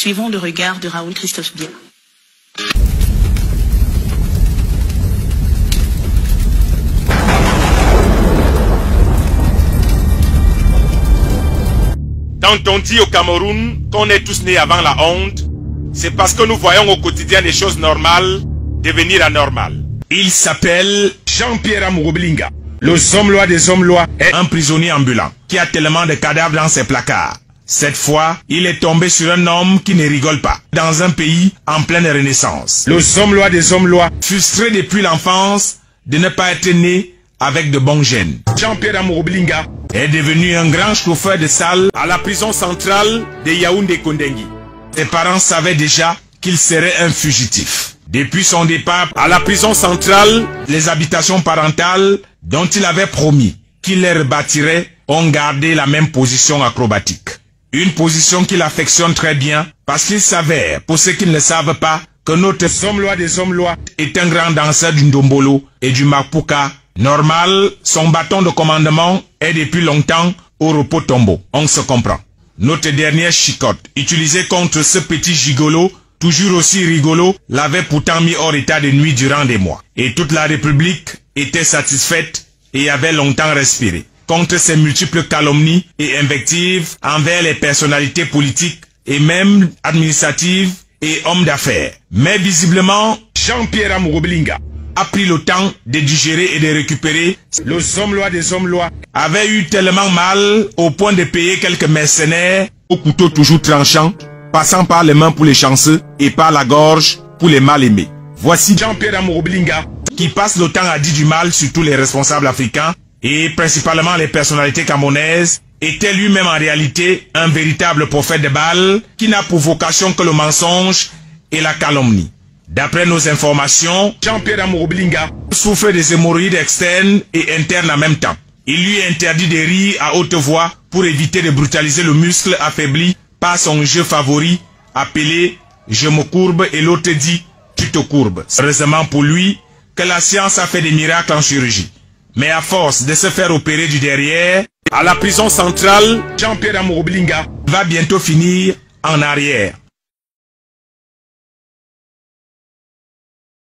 Suivons le regard de Raoul Christophe Biela. Quand on dit au Cameroun qu'on est tous nés avant la honte, c'est parce que nous voyons au quotidien des choses normales devenir anormales. Il s'appelle Jean-Pierre Amouroblinga. Le somme-loi des hommes-lois est un prisonnier ambulant qui a tellement de cadavres dans ses placards. Cette fois, il est tombé sur un homme qui ne rigole pas, dans un pays en pleine renaissance. Le somme-loi des hommes-lois, frustré depuis l'enfance de ne pas être né avec de bons gènes. Jean-Pierre Amouroblinga est devenu un grand chauffeur de salle à la prison centrale de Yaoundé-Kondengi. Ses parents savaient déjà qu'il serait un fugitif. Depuis son départ à la prison centrale, les habitations parentales dont il avait promis qu'il les rebâtirait ont gardé la même position acrobatique. Une position qu'il affectionne très bien parce qu'il savait, pour ceux qui ne le savent pas, que notre somme-loi des hommes-lois est un grand danseur du ndombolo et du mapuka. Normal, son bâton de commandement est depuis longtemps au repos tombeau. On se comprend. Notre dernière chicotte, utilisée contre ce petit gigolo, toujours aussi rigolo, l'avait pourtant mis hors état de nuit durant des mois. Et toute la République était satisfaite et avait longtemps respiré. Contre ces multiples calomnies et invectives envers les personnalités politiques et même administratives et hommes d'affaires. Mais visiblement, Jean-Pierre Amouroblinga a pris le temps de digérer et de récupérer. Le somme-loi des hommes-lois avait eu tellement mal au point de payer quelques mercenaires au couteau toujours tranchant, passant par les mains pour les chanceux et par la gorge pour les mal-aimés. Voici Jean-Pierre Amouroblinga qui passe le temps à dire du mal sur tous les responsables africains et principalement les personnalités camerounaises, était lui-même en réalité un véritable prophète de Baal qui n'a pour vocation que le mensonge et la calomnie. D'après nos informations, Jean-Pierre Amouroblinga souffre des hémorroïdes externes et internes en même temps. Il lui est interdit de rire à haute voix pour éviter de brutaliser le muscle affaibli par son jeu favori appelé « Je me courbe » et l'autre dit « Tu te courbes ». Heureusement pour lui que la science a fait des miracles en chirurgie. Mais à force de se faire opérer du derrière, à la prison centrale, Jean-Pierre Amouroblinga va bientôt finir en arrière.